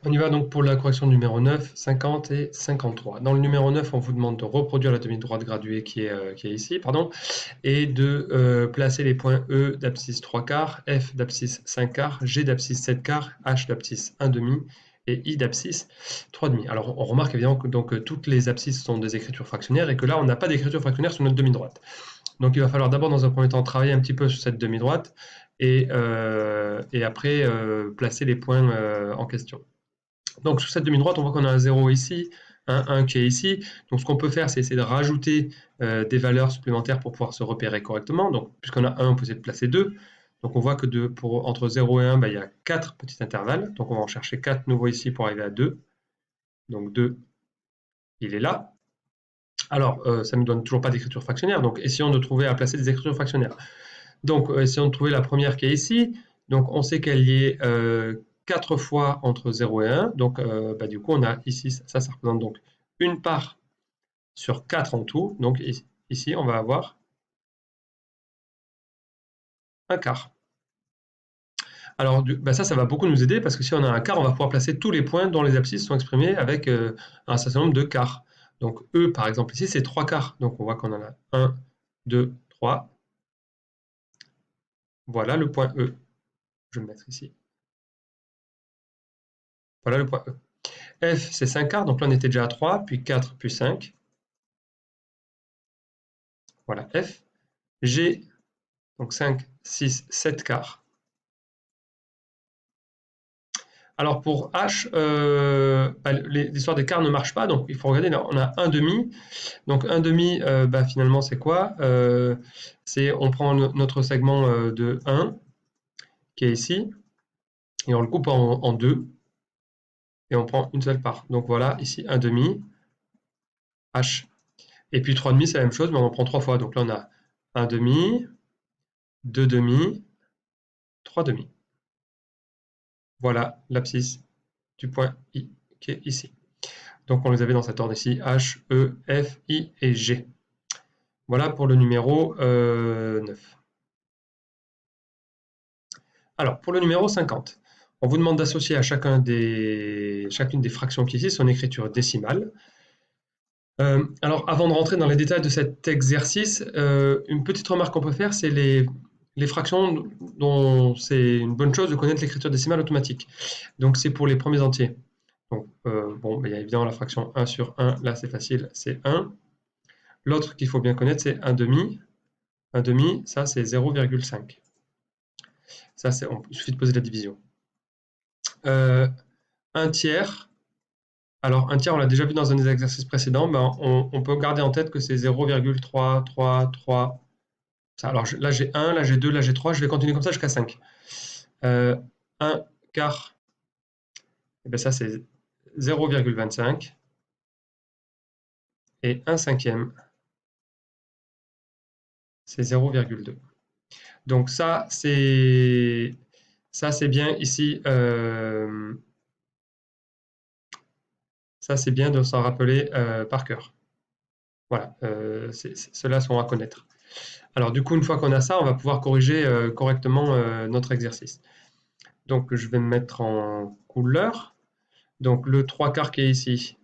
On y va donc pour la correction numéro 9, 50 et 53. Dans le numéro 9, on vous demande de reproduire la demi-droite graduée qui est ici, pardon, et de placer les points E d'abscisse 3 quarts, F d'abscisse 5 quarts, G d'abscisse 7 quarts, H d'abscisse 1 demi et I d'abscisse 3 demi. Alors on remarque évidemment que donc, toutes les abscisses sont des écritures fractionnaires et que là on n'a pas d'écriture fractionnaire sur notre demi-droite. Donc il va falloir d'abord dans un premier temps travailler un petit peu sur cette demi-droite et après placer les points en question. Donc sur cette demi-droite, on voit qu'on a un 0 ici, un 1 qui est ici. Donc ce qu'on peut faire, c'est essayer de rajouter des valeurs supplémentaires pour pouvoir se repérer correctement. Donc puisqu'on a 1, on peut essayer de placer 2. Donc on voit que entre 0 et 1, il y a 4 petits intervalles. Donc on va en chercher 4 nouveaux ici pour arriver à 2. Donc 2, il est là. Alors ça ne nous donne toujours pas d'écriture fractionnaire. Donc essayons de trouver à placer des écritures fractionnaires. Donc essayons de trouver la première qui est ici. Donc on sait qu'elle y est 4 fois entre 0 et 1. Donc du coup, on a ici, ça représente donc une part sur 4 en tout. Donc ici, on va avoir un quart. Alors ça va beaucoup nous aider parce que si on a un quart, on va pouvoir placer tous les points dont les abscisses sont exprimées avec un certain nombre de quarts. Donc E, par exemple, ici, c'est 3 quarts. Donc on voit qu'on en a 1, 2, 3. Voilà le point E. Je vais le mettre ici. Voilà le point E. F, c'est 5 quarts, donc là on était déjà à 3, puis 4, puis 5. Voilà F. G, donc 5, 6, 7 quarts. Alors pour H, l'histoire des quarts ne marche pas, donc il faut regarder, là on a 1 demi. Donc 1 demi, finalement c'est quoi? On prend notre segment de 1, qui est ici, et on le coupe en 2, et on prend une seule part. Donc voilà, ici 1 demi, H. Et puis 3 demi, c'est la même chose, mais on en prend 3 fois. Donc là on a 1 demi, 2 demi, 3 demi. Voilà l'abscisse du point I qui est ici. Donc on les avait dans cet ordre ici, H, E, F, I et G. Voilà pour le numéro 9. Alors pour le numéro 50, on vous demande d'associer à chacune des fractions qui est ici son écriture décimale. Alors avant de rentrer dans les détails de cet exercice, une petite remarque qu'on peut faire, c'est les fractions dont c'est une bonne chose de connaître l'écriture décimale automatique. Donc c'est pour les premiers entiers. Donc, il y a évidemment la fraction 1 sur 1, là c'est facile, c'est 1. L'autre qu'il faut bien connaître, c'est 1 demi. 1 demi, ça c'est 0,5. Ça, il suffit de poser la division. 1 tiers. Alors, un tiers, on l'a déjà vu dans un des exercices précédents, on peut garder en tête que c'est 0,333. Alors là, j'ai 1, là, j'ai 2, là, j'ai 3. Je vais continuer comme ça jusqu'à 5. 1 quart, ça, c'est 0,25. Et 1 cinquième, c'est 0,2. Donc ça, c'est bien ici. Ça, c'est bien de s'en rappeler par cœur. Voilà, ceux-là sont à connaître. Alors du coup, une fois qu'on a ça, on va pouvoir corriger correctement notre exercice. Donc je vais me mettre en couleur. Donc le 3 quarts qui est ici,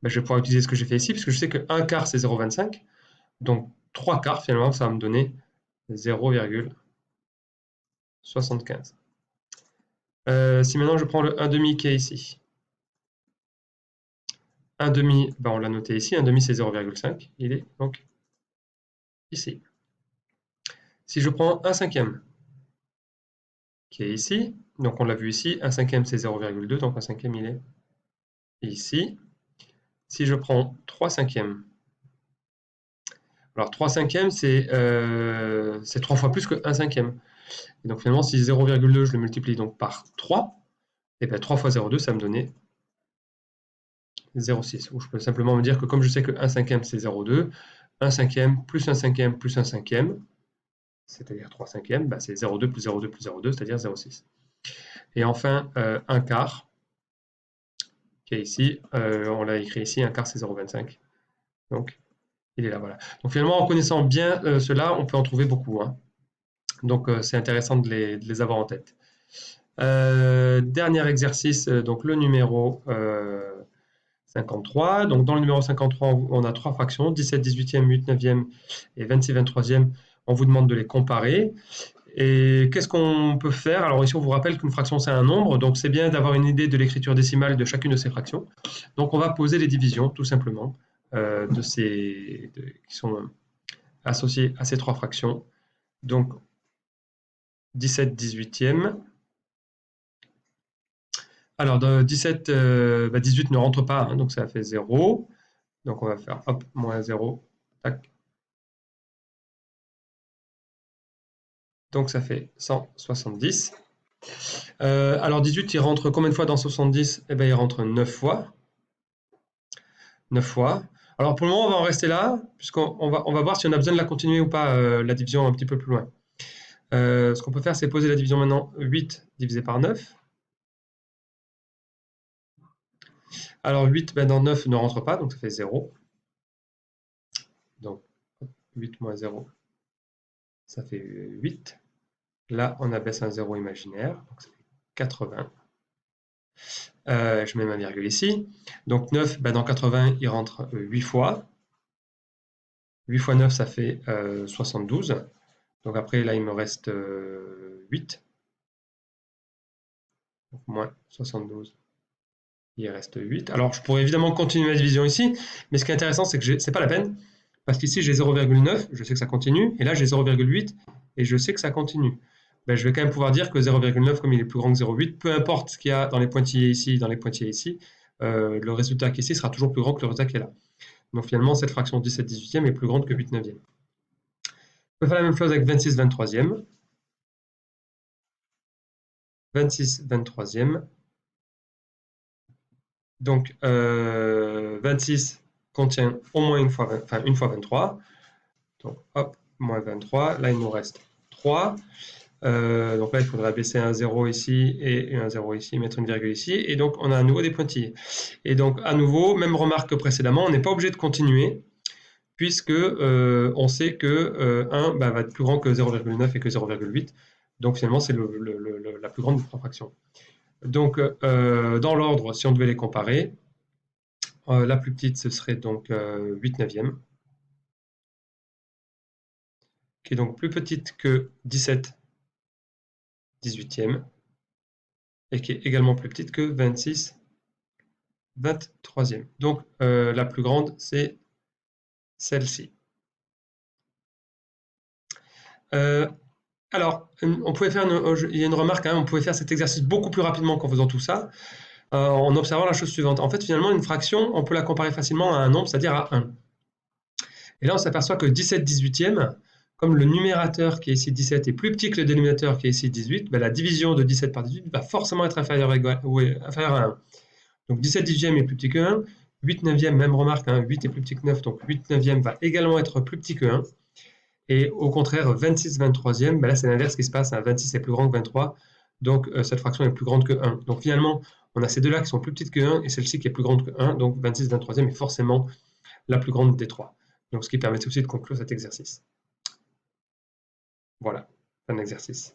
je vais pouvoir utiliser ce que j'ai fait ici, puisque je sais que 1 quart c'est 0,25. Donc 3 quarts, finalement, ça va me donner 0,75. Si maintenant je prends le 1 demi qui est ici. 1 demi, on l'a noté ici, 1 demi c'est 0,5. Il est donc ici. Si je prends 1 cinquième, qui est ici, donc on l'a vu ici, 1 cinquième c'est 0,2, donc 1 cinquième il est ici. Si je prends 3 cinquièmes, alors 3 cinquièmes c'est 3 fois plus que 1 cinquième. Et donc finalement si 0,2 je le multiplie donc par 3, et bien 3 fois 0,2 ça me donnait 0,6. Ou je peux simplement me dire que comme je sais que 1 cinquième c'est 0,2, 1 cinquième plus 1 cinquième plus 1 cinquième, c'est-à-dire 3 cinquièmes, c'est 0,2 plus 0,2 plus 0,2, c'est-à-dire 0,6. Et enfin, 1 quart, qui est ici, on l'a écrit ici, 1 quart c'est 0,25. Donc, il est là, voilà. Donc finalement, en connaissant bien cela, on peut en trouver beaucoup. Hein. Donc c'est intéressant de les avoir en tête. Dernier exercice, donc le numéro 53. Donc dans le numéro 53, on a trois fractions, 17 18e, 8 9e et 26 23e. On vous demande de les comparer. Et qu'est-ce qu'on peut faire? Alors ici, on vous rappelle qu'une fraction, c'est un nombre, donc c'est bien d'avoir une idée de l'écriture décimale de chacune de ces fractions. Donc on va poser les divisions, tout simplement, qui sont associées à ces trois fractions. Donc 17 18e. Alors, de 17, 18 ne rentre pas, hein, donc ça fait 0. Donc on va faire hop, moins 0. Tac. Donc ça fait 170. Alors 18, il rentre combien de fois dans 70? Eh bien, il rentre 9 fois. 9 fois. Alors pour le moment, on va en rester là, puisqu'on va voir si on a besoin de la continuer ou pas, la division un petit peu plus loin. Ce qu'on peut faire, c'est poser la division maintenant. 8 divisé par 9. Alors 8, ben, dans 9 ne rentre pas, donc ça fait 0. Donc 8 moins 0, ça fait 8. Là, on abaisse un 0 imaginaire, donc ça fait 80. Je mets ma virgule ici. Donc 9, ben, dans 80, il rentre 8 fois. 8 fois 9, ça fait 72. Donc après, là, il me reste 8. Donc moins 72, il reste 8. Alors, je pourrais évidemment continuer ma division ici, mais ce qui est intéressant, c'est que c'est pas la peine, parce qu'ici, j'ai 0,9, je sais que ça continue, et là, j'ai 0,8, et je sais que ça continue. Ben, je vais quand même pouvoir dire que 0,9, comme il est plus grand que 0,8, peu importe ce qu'il y a dans les pointillés ici, dans les pointillés ici, le résultat qui est ici sera toujours plus grand que le résultat qui est là. Donc finalement, cette fraction 17 18e est plus grande que 8 9e. On peut faire la même chose avec 26 23e. 26 23e. Donc 26 contient au moins une fois 23. Donc hop, moins 23. Là, il nous reste 3. Donc là, il faudra baisser un 0 ici et un 0 ici, mettre une virgule ici. Et donc, on a à nouveau des pointillés. Et donc, à nouveau, même remarque que précédemment, on n'est pas obligé de continuer, puisque on sait que 1 va être plus grand que 0,9 et que 0,8. Donc, finalement, c'est la plus grande des trois fractions. Donc, dans l'ordre, si on devait les comparer, la plus petite, ce serait donc 8 neuvième, qui est donc plus petite que 17 18e, et qui est également plus petite que 26 23e. Donc la plus grande, c'est celle-ci. Alors, on pouvait faire il y a une remarque, hein, on pouvait faire cet exercice beaucoup plus rapidement qu'en faisant tout ça, en observant la chose suivante. En fait, finalement, une fraction, on peut la comparer facilement à un nombre, c'est-à-dire à 1. Et là, on s'aperçoit que 17 18e, comme le numérateur qui est ici 17 est plus petit que le dénominateur qui est ici 18, ben la division de 17 par 18 va forcément être inférieure à 1. Donc 17 18e est plus petit que 1, 8 neuvième, même remarque, hein, 8 est plus petit que 9, donc 8 neuvième va également être plus petit que 1. Et au contraire, 26 23e, ben là c'est l'inverse qui se passe, hein, 26 est plus grand que 23, donc cette fraction est plus grande que 1. Donc finalement, on a ces deux-là qui sont plus petites que 1 et celle-ci qui est plus grande que 1, donc 26 23e est forcément la plus grande des trois. Donc ce qui permet aussi de conclure cet exercice. Voilà, un exercice.